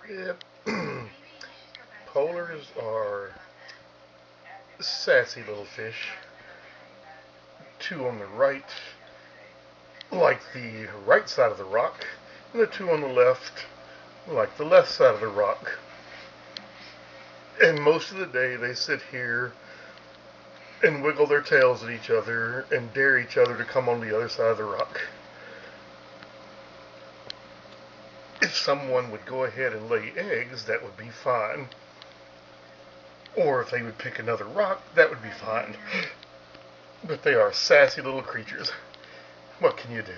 Yep. Polars are sassy little fish. Two on the right, like the right side of the rock, and the two on the left, like the left side of the rock. And most of the day they sit here and wiggle their tails at each other and dare each other to come on the other side of the rock. If someone would go ahead and lay eggs, that would be fine. Or if they would pick another rock, that would be fine. But they are sassy little creatures. What can you do?